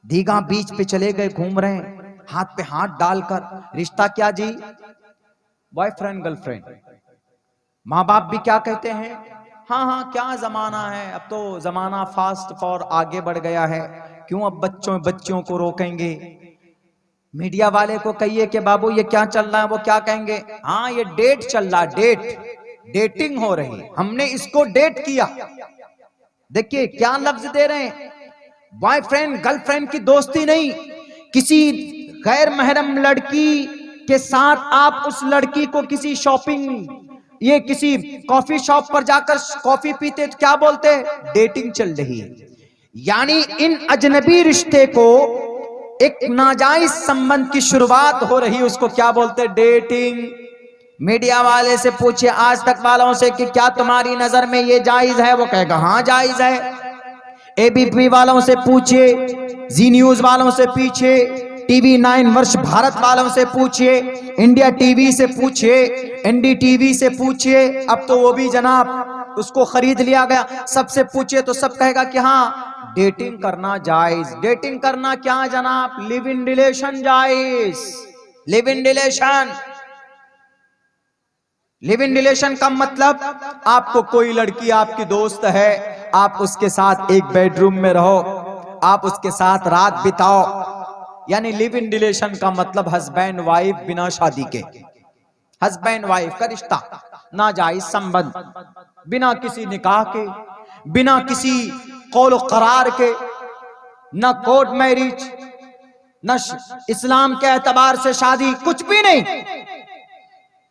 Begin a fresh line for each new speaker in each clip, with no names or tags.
दीघा बीच पे चले गए, घूम रहे हैं हाथ पे हाथ डालकर। रिश्ता क्या जी? Boyfriend girlfriend. माँ बाप भी क्या कहते हैं, हाँ हाँ क्या जमाना है, अब तो जमाना फास्ट फॉर आगे बढ़ गया है, क्यों अब बच्चों को रोकेंगे। मीडिया वाले को कहिए कि बाबू ये क्या चल रहा है, वो क्या कहेंगे, हाँ ये डेट चल रहा, डेटिंग हो रही, हमने इसको डेट किया। देखिए क्या लफ्ज दे रहे हैं, बॉयफ्रेंड गर्लफ्रेंड की दोस्ती नहीं। किसी गैर महरम लड़की के साथ आप उस लड़की को किसी शॉपिंग, ये किसी कॉफी शॉप पर जाकर कॉफी पीते तो क्या बोलते, डेटिंग चल रही है। यानी इन अजनबी रिश्ते को, एक नाजायज संबंध की शुरुआत हो रही, उसको क्या बोलते, डेटिंग। मीडिया वाले से पूछिए, आज तक वालों से, कि क्या तुम्हारी नजर में ये जायज है, वो कहेगा हाँ जायज है। एबीपी वालों से पूछिए, जी न्यूज वालों से पूछिए, टीवी 9 वर्ष भारत वालों से पूछिए, इंडिया टीवी से पूछिए, एनडीटीवी से पूछिए, अब तो वो भी जनाब उसको खरीद लिया गया, सबसे पूछिए तो सब कहेगा कि हाँ डेटिंग करना जायज। डेटिंग करना क्या जनाब, लिव इन रिलेशन जायज। Live in relation, live in relation का मतलब, आपको कोई लड़की आपकी दोस्त है, आप उसके साथ एक बेडरूम में रहो, आप उसके साथ रात बिताओ, यानी लिव इन रिलेशन का मतलब हस्बैंड वाइफ बिना शादी के, हस्बैंड वाइफ का रिश्ता, नाजायज संबंध, बिना किसी निकाह के, बिना किसी कौल करार के, न कोर्ट मैरिज, न इस्लाम के एतबार से शादी, कुछ भी नहीं।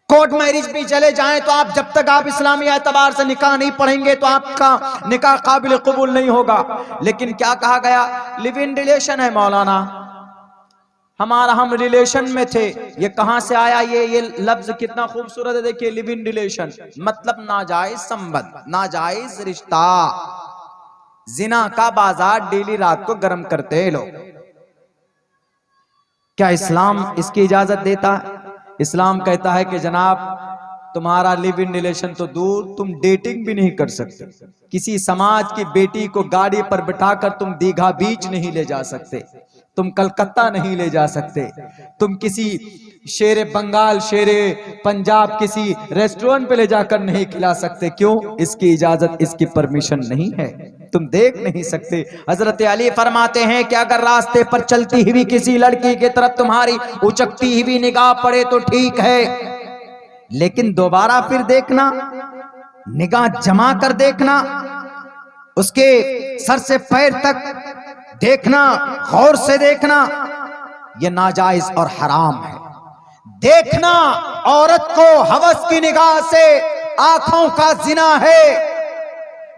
कोर्ट मैरिज भी चले जाएं तो आप, जब तक आप इस्लामी एतबार से निकाह नहीं पढ़ेंगे तो आपका निकाह काबिल कबूल नहीं होगा। लेकिन क्या कहा गया, लिव इन रिलेशन है मौलाना हमारा, हम रिलेशन में थे। ये कहां से आया, ये लफ्ज कितना खूबसूरत है। देखिए लिव इन रिलेशन मतलब नाजायज संबंध, नाजायज रिश्ता। जिना का बाजार डेली रात को गर्म करते हैं लोग। क्या इस्लाम इसकी इजाजत देता है? इस्लाम कहता है कि जनाब तुम्हारा लिव इन रिलेशन तो दूर, तुम डेटिंग भी नहीं कर सकते। किसी समाज की बेटी को गाड़ी पर बिठाकर तुम दीघा बीच नहीं ले जा सकते, तुम कलकत्ता नहीं ले जा सकते, तुम किसी शेरे बंगाल, शेरे पंजाब किसी रेस्टोरेंट पे ले जाकर नहीं खिला सकते। क्यों? इसकी इजाजत, इसकी परमिशन नहीं है, तुम देख नहीं सकते। हजरत अली फरमाते हैं कि अगर रास्ते पर चलती हुई किसी लड़की की तरफ तुम्हारी उचकती हुई निगाह पड़े तो ठीक है, लेकिन दोबारा फिर देखना, निगाह जमा कर देखना, उसके सर से पैर तक देखना, गौर से देखना, यह नाजायज और हराम है। देखना औरत को हवस की निगाह से आंखों का जिना है।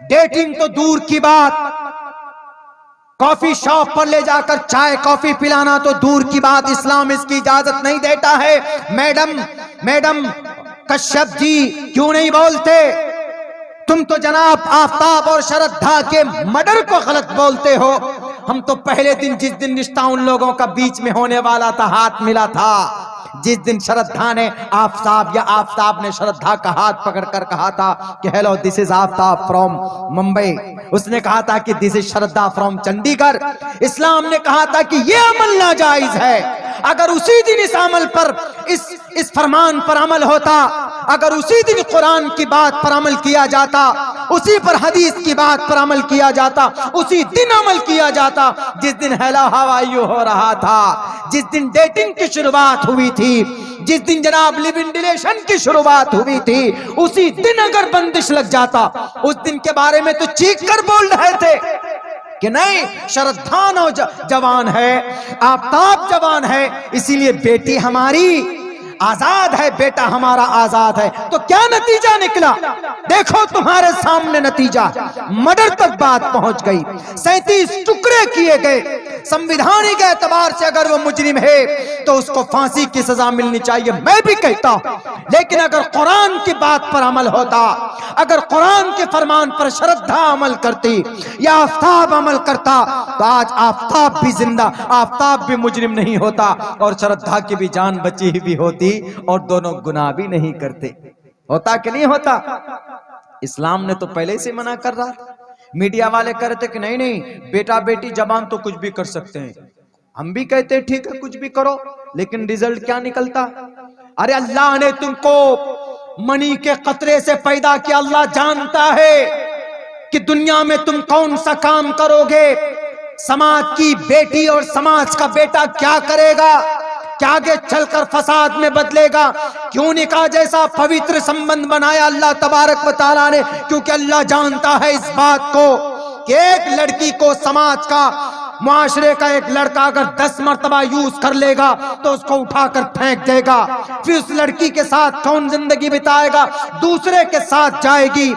डेटिंग तो दूर की बात, कॉफी शॉप पर ले जाकर चाय कॉफी पिलाना तो दूर की बात, इस्लाम इसकी इजाजत नहीं देता है। मैडम कश्यप जी क्यों नहीं बोलते? तुम तो जनाब आफताब और श्रद्धा के मर्डर को गलत बोलते हो। हम तो पहले दिन, जिस दिन रिश्ता उन लोगों का बीच में होने वाला था, हाथ मिला था, जिस दिन श्रद्धा ने आफताब या आफताब ने श्रद्धा का हाथ पकड़कर कहा था कि hello this is Aftab from Mumbai, उसने कहा था कि this is Shraddha from Chandigarh. इस्लाम ने कहा था कि यह अमल नाजायज है। अगर उसी दिन इस अमल पर, इस फरमान पर अमल होता, अगर उसी दिन कुरान की बात पर अमल किया जाता, उसी पर हदीस की बात पर अमल किया जाता, उसी दिन अमल किया जाता जिस दिन हेलो हाउ आर यू हो रहा था, जिस दिन डेटिंग की शुरुआत हुई थी, जिस दिन जनाब लिव इन रिलेशन की शुरुआत हुई थी, उसी दिन अगर बंदिश लग जाता, उस दिन के बारे में तो चीख कर बोल रहे थे कि नहीं, श्रद्धा जवान है, आफताब जवान है, इसीलिए बेटी हमारी आजाद है, बेटा हमारा आजाद है। तो क्या नतीजा निकला? देखो तुम्हारे सामने नतीजा, मर्डर तक बात पहुंच गई, 37 टुकड़े किए गए। संविधानिक एतबार से अगर वो मुजरिम है तो उसको फांसी की सजा मिलनी चाहिए, मैं भी कहता हूं। लेकिन अगर कुरान की बात पर अमल होता, अगर कुरान के फरमान पर श्रद्धा अमल करती या आफताब अमल करता, तो आज आफताब भी जिंदा, आफताब भी मुजरिम नहीं होता और श्रद्धा की भी जान बची हुई होती और दोनों गुनाह भी नहीं करते। होता कि नहीं होता? इस्लाम ने तो पहले से मना कर रहा था। मीडिया वाले कह रहे थे कि नहीं नहीं, बेटा बेटी जबान तो कुछ भी कर सकते हैं। हम भी कहते हैं ठीक है कुछ भी करो, लेकिन रिजल्ट क्या निकलता? अरे अल्लाह ने तुमको मनी के कतरे से पैदा किया। अल्लाह जानता है कि दुनिया में तुम कौन सा काम करोगे, समाज की बेटी और समाज का बेटा क्या करेगा, क्या आगे चलकर फसाद में बदलेगा। क्यों निकाह जैसा पवित्र संबंध बनाया अल्लाह तबारक व तआला ने? क्योंकि अल्लाह जानता है इस बात को कि एक लड़की को समाज का, मुआशरे का एक लड़का अगर 10 मर्तबा यूज कर लेगा तो उसको उठाकर फेंक देगा। फिर उस लड़की के साथ कौन जिंदगी बिताएगा? दूसरे के साथ जाएगी।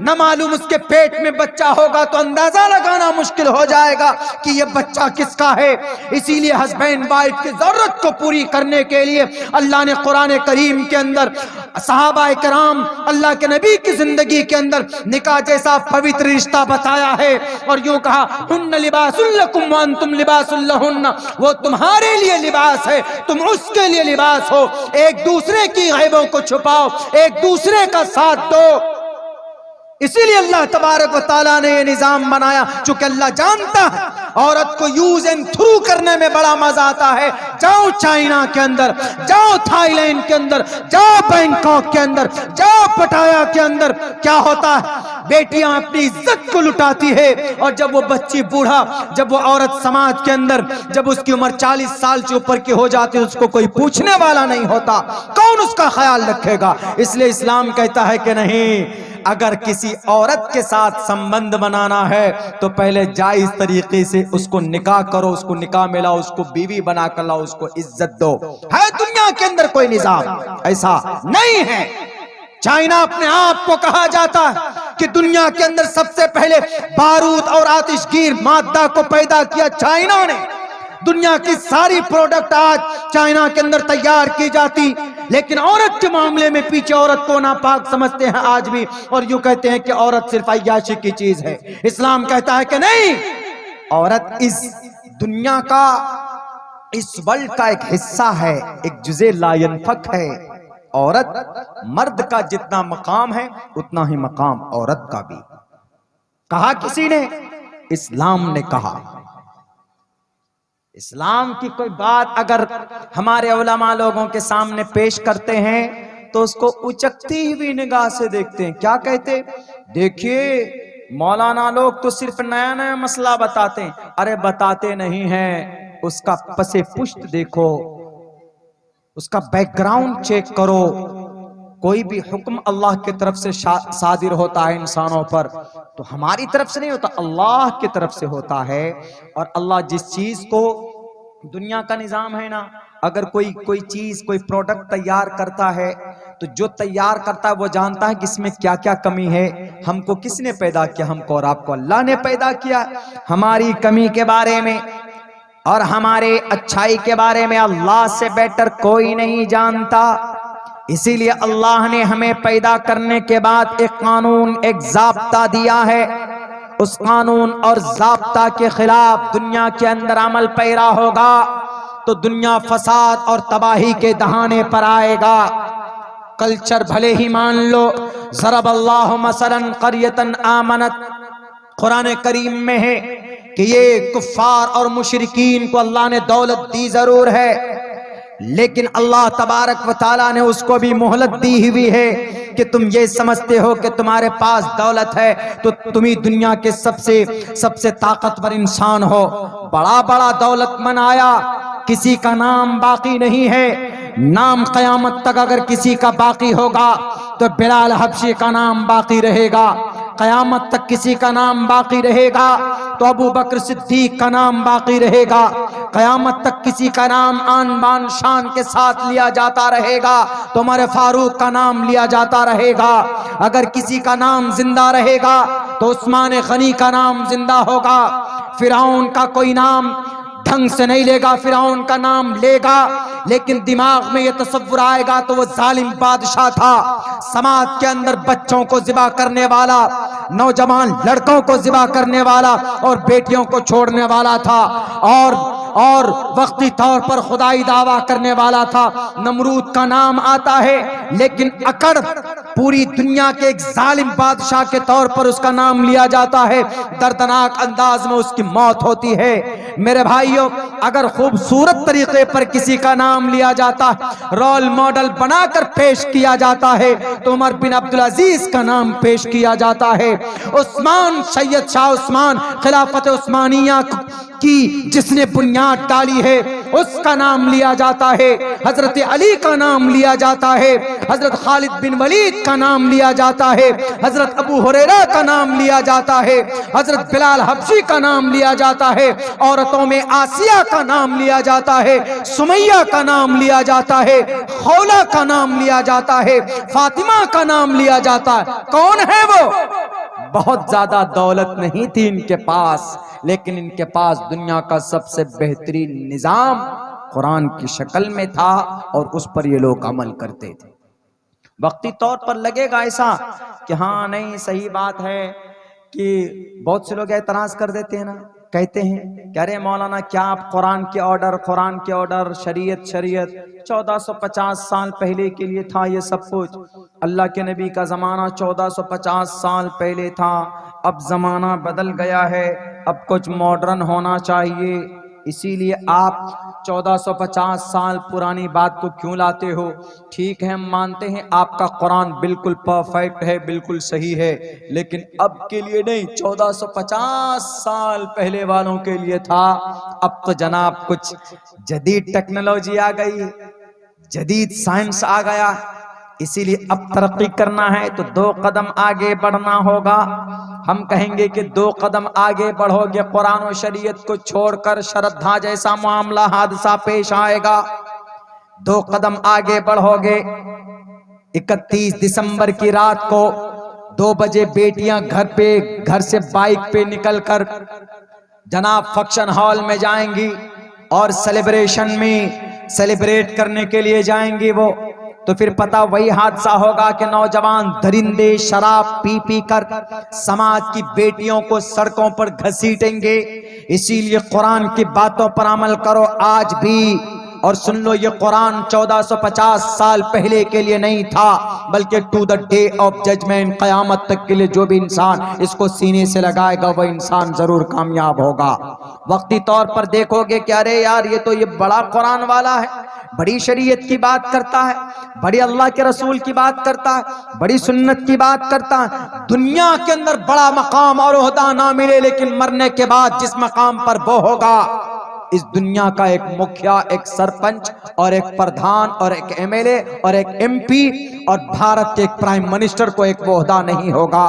न मालूम उसके पेट में बच्चा होगा तो अंदाजा लगाना मुश्किल हो जाएगा कि यह बच्चा किसका है। इसीलिए हस्बैंड वाइफ की जरूरत को पूरी करने के लिए अल्लाह ने कुरान करीम के अंदर सहाबा किराम, अल्लाह के नबी की जिंदगी के अंदर निकाह जैसा पवित्र रिश्ता बताया है। और यूं कहा, हुन्ना लिबासुल लकुम व अंतुम लिबासुल लहुन्ना, वो तुम्हारे लिए लिबास है, तुम उसके लिए लिबास हो। एक दूसरे की गैबों को छुपाओ, एक दूसरे का साथ दो। इसीलिए अल्लाह तबारक व तआला ने ये निजाम बनाया, चूंकि अल्लाह जानता है औरत को यूज एंड थ्रू करने में बड़ा मजा आता है। जाओ चाइना के अंदर, जाओ थाईलैंड के अंदर, जाओ बैंकॉक के अंदर, जाओ पटाया के अंदर, क्या होता है? बेटियां अपनी इज्जत को लुटाती है। और जब वो बच्ची बूढ़ा, जब वो औरत समाज के अंदर, जब उसकी उम्र 40 साल से ऊपर की हो जाती है, उसको कोई पूछने वाला नहीं होता, कौन उसका ख्याल रखेगा? इसलिए इस्लाम कहता है कि नहीं, अगर किसी औरत के साथ संबंध बनाना है तो पहले जायज तरीके से उसको निकाह करो, उसको निकाह मिलाओ, उसको बीवी बना कर लाओ, उसको इज्जत दो। है दुनिया के अंदर कोई निजाम ऐसा नहीं है। चाइना अपने आप को कहा जाता है कि दुनिया के अंदर सबसे पहले बारूद और आतिशगीर मादा को पैदा किया चाइना ने। दुनिया की सारी प्रोडक्ट आज चाइना के अंदर तैयार की जाती, लेकिन औरत के मामले में पीछे औरत को नापाक समझते हैं आज भी, और यूं कहते हैं कि औरत सिर्फ अय्याशी की चीज है। इस्लाम कहता है कि नहीं, औरत इस दुनिया का, इस वर्ल्ड का एक हिस्सा है, एक जुज़े ला यनफक है। औरत मर्द का जितना मकाम है उतना ही मकाम औरत का भी। कहा किसी ने? इस्लाम ने कहा। इस्लाम की कोई बात अगर हमारे उलमा लोगों के सामने पेश करते हैं तो उसको उचकती हुई निगाह से देखते हैं। क्या कहते? देखिए मौलाना लोग तो सिर्फ नया नया मसला बताते हैं। अरे बताते नहीं हैं, उसका पसे पुष्ट देखो, उसका बैकग्राउंड चेक करो। कोई भी हुक्म अल्लाह की तरफ से सादिर होता है इंसानों पर तो हमारी तरफ से नहीं होता, अल्लाह की तरफ से होता है। और अल्लाह जिस चीज को, दुनिया का निजाम है ना, अगर कोई चीज, कोई प्रोडक्ट तैयार करता है तो जो तैयार करता है वो जानता है कि इसमें क्या क्या कमी है। हमको किसने पैदा किया? हमको और आपको अल्लाह ने पैदा किया। हमारी कमी के बारे में और हमारे अच्छाई के बारे में अल्लाह से बेटर कोई नहीं जानता। इसीलिए अल्लाह ने हमें पैदा करने के बाद एक कानून, एक ज़ाब्ता दिया है। उस कानून और ज़ाब्ता के खिलाफ दुनिया के अंदर अमल पैरा होगा तो दुनिया फसाद और तबाही के दहाने पर आएगा। कल्चर भले ही मान लो, ज़रबल्लाहु मसलन क़रियतन आमनत, कुरान करीम में है कि ये कुफ्फार और मुशरिकीन को अल्लाह ने दौलत दी जरूर है, लेकिन अल्लाह तबारक व तआला ने उसको भी मोहलत दी हुई है कि तुम ये समझते हो कि तुम्हारे पास दौलत है तो तुम ही दुनिया के सबसे ताकतवर इंसान हो। बड़ा बड़ा दौलतमंद आया, किसी का नाम बाकी नहीं है। नाम कयामत तक अगर किसी का बाकी होगा तो बिलाल हबशी का नाम बाकी रहेगा। कयामत तक किसी का नाम बाकी रहेगा तो अबू बकर सिद्दीक का नाम बाकी रहेगा। कयामत तक किसी का नाम आन बान शान के साथ लिया जाता रहेगा तो उमर फारूक का नाम लिया जाता रहेगा। अगर किसी का नाम जिंदा रहेगा तो उस्मान गनी का नाम जिंदा होगा। फिरौन का कोई नाम ढंग से नहीं लेगा, फिरौन का नाम लेगा, लेकिन दिमाग में ये तसव्वुर आएगा तो वो जालिम बादशाह था, समाज के अंदर बच्चों को ज़िबा करने वाला, नौजवान लड़कों को ज़िबा करने वाला और बेटियों को छोड़ने वाला था, और वक्ती तौर पर खुदाई दावा करने वाला था। नमरूद का नाम आता है लेकिन अकड़ पूरी दुनिया के एक जालिम बादशाह के तौर पर उसका नाम लिया जाता है, दर्दनाक अंदाज में उसकी मौत होती है। मेरे भाइयों, अगर खूबसूरत तरीके पर किसी का नाम लिया जाता, रोल मॉडल बनाकर पेश किया जाता है, तो उमर बिन अब्दुल अजीज का नाम पेश किया जाता है। उस्मान, सैयद शाह उस्मान, खिलाफत उस्मानिया की जिसने बुनियाद डाली है, उसका नाम लिया जाता है। हजरत अली का नाम लिया जाता है, हजरत खालिद बिन वलीद का नाम लिया जाता है, हजरत अबू हुरैरा का नाम लिया जाता है, हजरत बिलाल हबशी का नाम लिया जाता है, औरतों में आसिया का नाम लिया जाता है, सुमैया का नाम लिया जाता है, खौला का नाम लिया जाता है, फातिमा का नाम लिया जाता है। कौन है वो? बहुत ज्यादा दौलत नहीं थी इनके पास, लेकिन इनके पास दुनिया का सबसे बेहतरीन निजाम कुरान की शक्ल में था और उस पर ये लोग अमल करते थे। वक्ती तौर पर लगेगा ऐसा कि हाँ नहीं सही बात है, कि बहुत से लोग एतराज कर देते हैं ना, कहते हैं कि अरे मौलाना क्या आप कुरान के ऑर्डर, शरीयत 1450 साल पहले के लिए था ये सब कुछ। अल्लाह के नबी का ज़माना 1450 साल पहले था, अब ज़माना बदल गया है, अब कुछ मॉडर्न होना चाहिए, इसीलिए आप 1450 साल पुरानी बात को क्यों लाते हो? ठीक है, हम मानते हैं आपका कुरान बिल्कुल परफेक्ट है, बिल्कुल सही है, लेकिन अब के लिए नहीं, 1450 साल पहले वालों के लिए था। अब तो जनाब कुछ जदीद टेक्नोलॉजी आ गई, जदीद साइंस आ गया, इसीलिए अब तरक्की करना है तो 2 कदम आगे बढ़ना होगा। हम कहेंगे कि 2 कदम आगे बढ़ोगे, कुरान और शरीयत को छोड़कर श्रद्धा जैसा मामला हादसा पेश आएगा। 2 कदम आगे बढ़ोगे, 31 दिसंबर की रात को 2 बजे बेटियां घर से बाइक पे निकलकर जनाब फंक्शन हॉल में जाएंगी और सेलिब्रेट करने के लिए जाएंगी वो, तो फिर पता वही हादसा होगा कि नौजवान दरिंदे शराब पी कर समाज की बेटियों को सड़कों पर घसीटेंगे। इसीलिए कुरान की बातों पर अमल करो आज भी, और सुन लो, ये कुरान 1450 साल पहले के लिए नहीं था, बल्कि to the day of judgement, कयामत तक के लिए जो भी इंसान इसको सीने से लगाएगा वह इंसान जरूर कामयाब होगा। वक्ती तौर पर देखोगे कि अरे यार ये बड़ा कुरान वाला है, बड़ी शरीयत की बात करता है, बड़ी अल्लाह के रसूल की बात करता है, बड़ी सुन्नत की बात करता है, दुनिया के अंदर बड़ा मकाम और ओहदा ना मिले, लेकिन मरने के बाद जिस मकाम पर वो होगा, इस दुनिया का एक मुखिया, एक सरपंच और एक प्रधान और एक एमएलए और एक एमपी और भारत के एक प्राइम मिनिस्टर को एक वो ओहदा नहीं होगा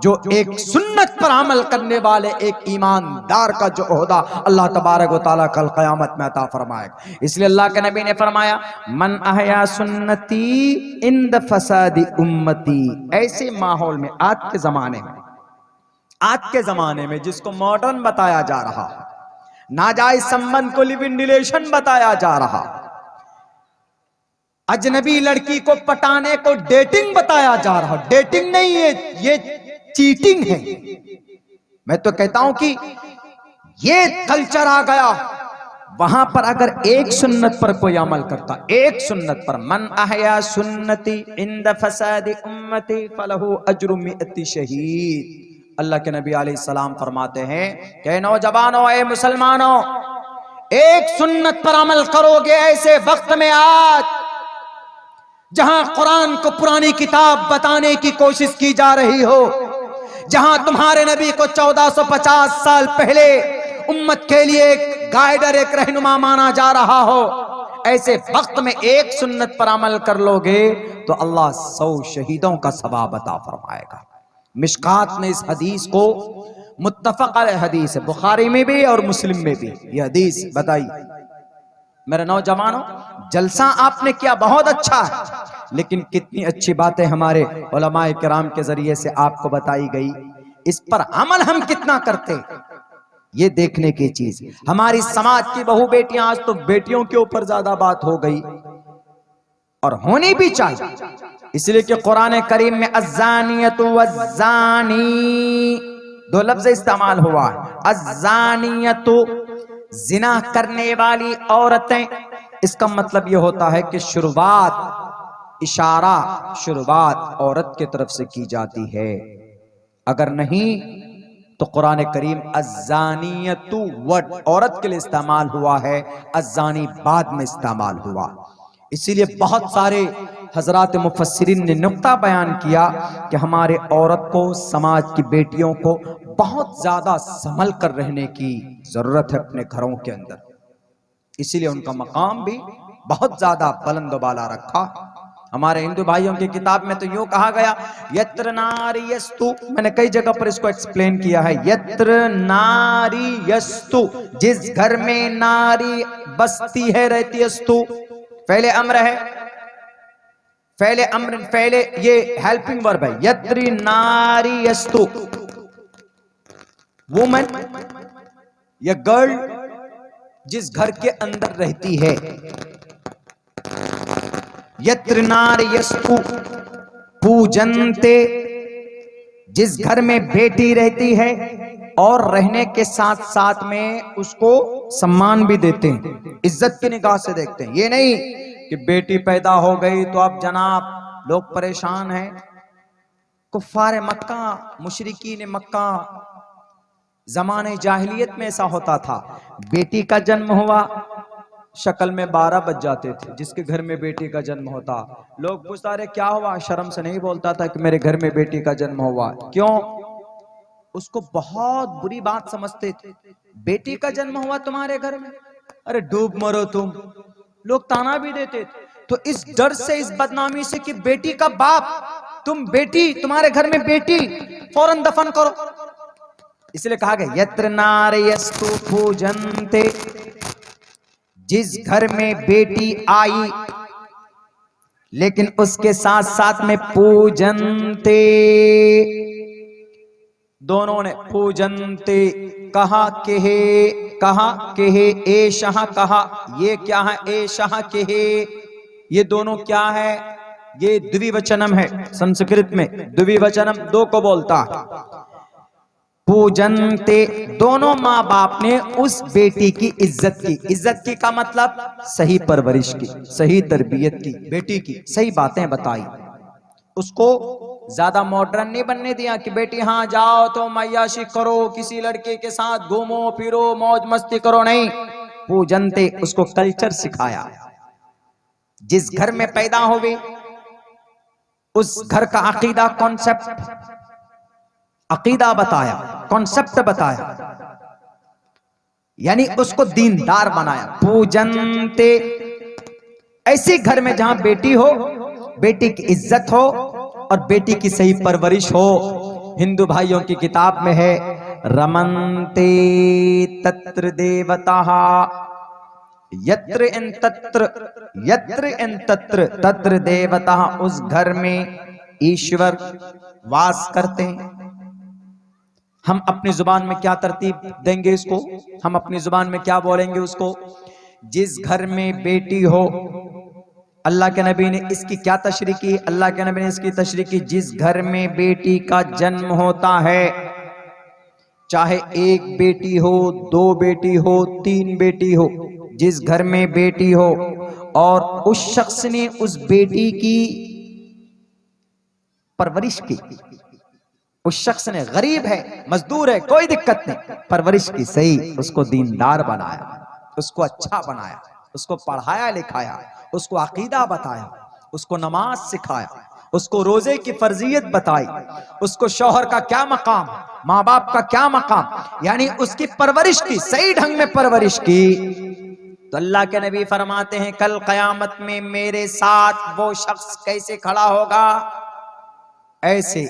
जो एक सुन्नत पर अमल करने वाले एक ईमानदार का जो ओहदा अल्लाह तबारक व तआला कल क़यामत में अता फरमाएगा। इसलिए अल्लाह के नबी ने फरमाया, मन अहया सुन्नती इंद फसादी उम्मती। ऐसे माहौल में आज के जमाने में जिसको मॉडर्न बताया जा रहा, नाजायज संबंध को लिव इन रिलेशन बताया जा रहा, अजनबी लड़की को पटाने को डेटिंग बताया जा रहा, डेटिंग नहीं ये चीटिंग है। मैं तो कहता हूं कि ये कल्चर आ गया। वहां पर अगर एक सुन्नत पर कोई अमल करता, एक सुन्नत पर, मन अहया सुन्नती इंद फसादी उम्मती फलहु अज्रु मिअती शहीद। अल्लाह के नबी अलैहिस्सलाम फरमाते हैं कि नौजवानों, ए मुसलमानों, एक सुन्नत पर अमल करोगे ऐसे वक्त में आज जहां कुरान को पुरानी किताब बताने की कोशिश की जा रही हो, जहां तुम्हारे नबी को 1450 साल पहले उम्मत के लिए एक गाइडर, एक रहनुमा माना जा रहा हो, ऐसे वक्त में एक सुन्नत पर अमल कर लोगे तो अल्लाह 100 शहीदों का सवाब अता फरमाएगा। मिशकात ने इस हदीस को, मुत्तफक अलैह हदीस है, बुखारी में भी और मुस्लिम में भी ये हदीस बताई। मेरे नौजवानों, जलसा आपने किया बहुत अच्छा है, लेकिन कितनी अच्छी बातें हमारे उलमाए किराम के जरिए से आपको बताई गई, इस पर अमल हम कितना करते, ये देखने की चीज। हमारी समाज की बहू बेटियां, आज तो बेटियों के ऊपर ज्यादा बात हो गई और होनी भी चाहिए, इसलिए कि कुरान करीम में अज़्ज़ानियतु वज़्ज़ानी 2 लफ्ज इस्तेमाल हुआ है। अज़्ज़ानियतु जिना करने वाली औरतें, इसका मतलब यह होता है कि शुरुआत इशारा शुरुआत औरत की तरफ से की जाती है, अगर नहीं तो कुरान करीम अज़्ज़ानियतु वर्ड औरत के लिए इस्तेमाल हुआ है, अज़्ज़ानी बाद में इस्तेमाल हुआ। इसीलिए बहुत सारे हजरात मुफस्सिरीन ने नुक्ता बयान किया कि हमारे औरत को, समाज की बेटियों को बहुत ज्यादा संभल कर रहने की जरूरत है अपने घरों के अंदर। इसीलिए उनका मकाम भी बहुत ज्यादा बुलंद बाला रखा। हमारे हिंदू भाइयों की किताब में तो यूं कहा गया, यत्र नारी यस्तु, मैंने कई जगह पर इसको एक्सप्लेन किया है, यत्र नारी यस्तु, जिस घर में नारी बसती है, रहती है, स्तु पहले अम्र है, पहले ये हेल्पिंग वर्ब है, यत्र नारी यस्तु, वुमन या गर्ल जिस घर के अंदर रहती है, यत्र नार्यस्तु पूजन्ते, जिस घर में बेटी रहती है और रहने के साथ साथ में उसको सम्मान भी देते हैं, इज्जत की निगाह से देखते हैं। ये नहीं कि बेटी पैदा हो गई तो अब जनाब लोग परेशान हैं। कुफ्फार मक्का, मुशरिकीन मक्का जमाने जाहिलियत में ऐसा होता था, बेटी का जन्म हुआ, शक्ल में 12 बज जाते थे। जिसके घर में बेटी का जन्म होता, लोग पूछता अरे क्या हुआ, शर्म से नहीं बोलता था कि मेरे घर में बेटी का जन्म हुआ, क्यों? उसको बहुत बुरी बात समझते थे। बेटी का जन्म हुआ तुम्हारे घर में, अरे डूब मरो तुम, लोग ताना भी देते थे। तो इस डर से, इस बदनामी से कि बेटी का बाप, तुम बेटी, तुम्हारे घर में बेटी, फौरन दफन करो। इसलिए कहा गया यत्र नार्यस्तु पूजन्ते, जिस घर में बेटी आई लेकिन उसके साथ साथ में पूजन्ते, दोनों ने पूजन्ते कहा के हे, एशः कहा, ये क्या है, एशः के हे, ये दोनों क्या है, ये द्विवचनम है। संस्कृत में द्विवचनम दो को बोलता है। पूजन्ते, दोनों माँ बाप ने उस बेटी की इज्जत की। इज्जत की का मतलब सही परवरिश की, सही तरबियत की, बेटी की सही बातें बताई, उसको ज्यादा मॉडर्न नहीं बनने दिया कि बेटी हाँ जाओ तो मैयाशी करो, किसी लड़के के साथ घूमो फिरो, मौज मस्ती करो, नहीं। पूजन्ते, उसको कल्चर सिखाया। जिस घर में पैदा हो गई उस घर का अकीदा, कॉन्सेप्ट, अकीदा बताया, कॉन्सेप्ट बताया, यानी उसको दीनदार बनाया। पूजन्ते, ऐसे घर में जहां बेटी हो, बेटी की इज्जत हो और बेटी की सही परवरिश हो। हिंदू भाइयों की किताब में है, रमन्ते तत्र देवताः, यत्र इन तत्र तत्र देवताः, उस घर में ईश्वर वास करते हैं। हम अपनी जुबान में क्या तरतीब देंगे इसको, हम अपनी जुबान में क्या बोलेंगे उसको? जिस घर में बेटी हो, अल्लाह के नबी ने इसकी क्या तशरीह की? अल्लाह के नबी ने इसकी तशरीह की, जिस घर में बेटी का जन्म होता है, चाहे एक बेटी हो, 2 बेटी हो, 3 बेटी हो, जिस घर में बेटी हो और उस शख्स ने उस बेटी की परवरिश की, उस शख्स ने, गरीब है, मजदूर है, कोई दिक्कत नहीं, परवरिश की सही, उसको दीनदार बनाया, उसको अच्छा बनाया, उसको पढ़ाया लिखाया, उसको अकीदा बताया, उसको नमाज सिखाया, उसको रोजे की फर्जियत बताई, उसको शौहर का क्या मकाम, माँ बाप का क्या मकाम, यानी उसकी परवरिश की, सही ढंग में परवरिश की। तो अल्लाह के नबी फरमाते हैं कल कयामत में मेरे साथ वो शख्स कैसे खड़ा होगा? ऐसे,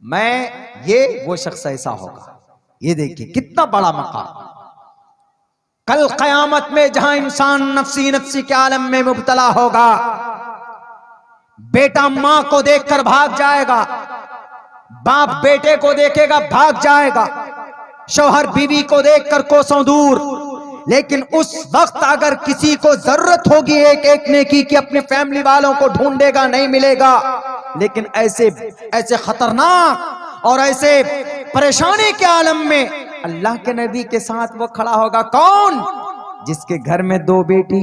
मैं ये, वो शख्स ऐसा होगा। ये देखिए कितना बड़ा मकाम। कल कयामत में जहां इंसान नफ्सी नफ्सी के आलम में मुब्तला होगा, बेटा मां को देखकर भाग जाएगा, बाप बेटे को देखेगा भाग जाएगा, शौहर बीवी को देखकर कोसों दूर। लेकिन उस वक्त अगर किसी को जरूरत होगी एक एक नेकी की, अपनी फैमिली वालों को ढूंढेगा, नहीं मिलेगा। लेकिन ऐसे ऐसे खतरनाक और ऐसे परेशानी के आलम में अल्लाह के नबी के साथ वो खड़ा होगा। कौन? जिसके घर में 2 बेटी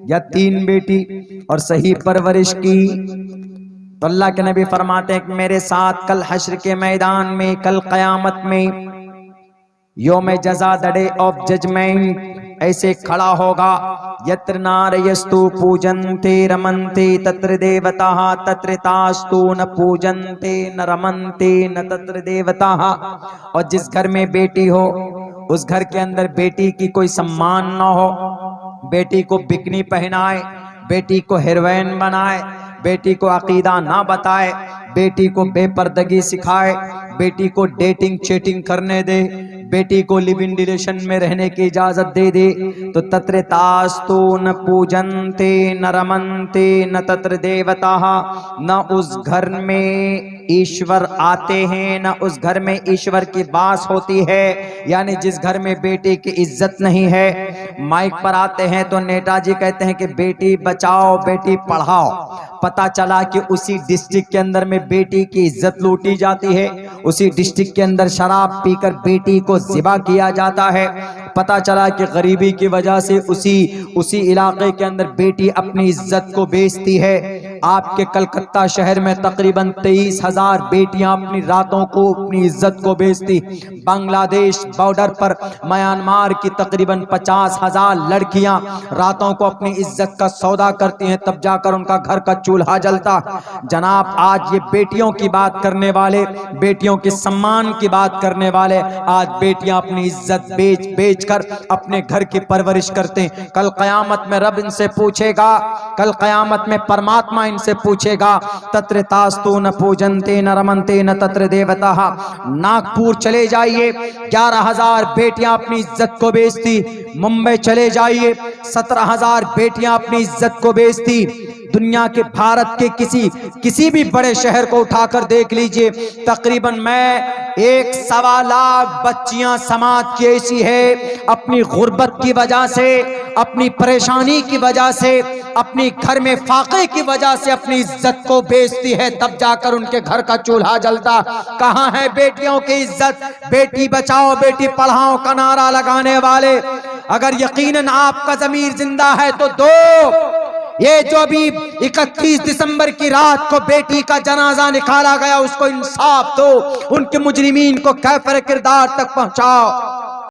या 3 बेटी और सही परवरिश की, तो अल्लाह के नबी फरमाते हैं कि मेरे साथ कल हश्र के मैदान में, कल क़यामत में, योम जज़ा, द डे ऑफ जजमेंट, ऐसे खड़ा होगा। यत्र नारयस्तु पूजन्ते रमन्ते तत्र देवताः तत्र तास्तु न पूजन्ते न रमन्ते न तत्र देवताः। और जिस घर में बेटी हो उस घर के अंदर बेटी की कोई सम्मान न हो, बेटी को बिकनी पहनाए, बेटी को हीरोइन बनाए, बेटी को अकीदा ना बताए, बेटी को बेपर्दगी सिखाए, बेटी को डेटिंग चेटिंग करने दे, बेटी को लिव इन रिलेशन में रहने की इजाजत दे दे, तो तत्र तास्तु न पूजन्ते न रमन्ते न तत्र देवताः। न उस घर में ईश्वर आते हैं, न उस घर में ईश्वर की बास होती है। यानी जिस घर में बेटी की इज्जत नहीं है, माइक पर आते हैं तो नेताजी कहते हैं कि बेटी बचाओ बेटी पढ़ाओ। पता चला कि उसी डिस्ट्रिक्ट के अंदर में बेटी की इज्जत लूटी जाती है, उसी डिस्ट्रिक्ट के अंदर शराब पीकर बेटी को ज़िबा किया जाता है। पता चला कि गरीबी की वजह से उसी इलाके के अंदर बेटी अपनी इज्जत को बेचती है। आपके कलकत्ता शहर में तकरीबन 23,000 बेटियां अपनी रातों को, अपनी इज्जत को बेचती। बांग्लादेश बॉर्डर पर म्यांमार की तकरीबन 50,000 लड़कियां रातों को अपनी इज्जत का सौदा करती हैं, तब जाकर उनका घर का चूल्हा जलता। जनाब, आज ये बेटियों की बात करने वाले, बेटियों के सम्मान की बात करने वाले, आज बेटियां अपनी इज्जत बेच कर अपने घर की परवरिश करते हैं। कल क़यामत में रब इनसे पूछेगा, कल क़यामत में परमात्मा इनसे पूछेगा, तत्र तास्तु न पूजन्ते न रमन्ते न तत्र देवताः। नागपुर चले जाइए, 11,000 बेटियां अपनी इज्जत को बेचती। मुंबई चले जाइए, 17,000 बेटियां अपनी इज्जत को बेचती। दुनिया के, भारत के किसी भी बड़े शहर को उठाकर देख लीजिए, तकरीबन मैं 1.25 लाख बच्चियां समाज की ऐसी है, अपनी गुर्बत की वजह से, अपनी परेशानी की वजह से, अपनी घर में फाके की वजह से अपनी इज्जत को बेचती है, तब जाकर उनके घर का चूल्हा जलता। कहां है बेटियों की इज्जत? बेटी बचाओ बेटी पढ़ाओ का नारा लगाने वाले, अगर यकीनन आपका ज़मीर जिंदा है तो दो। ये जो अभी 31 दिसंबर की रात को बेटी का जनाजा निकाला गया, उसको इंसाफ दो, उनके मुजरिमीन को कैफर किरदार तक पहुंचाओ।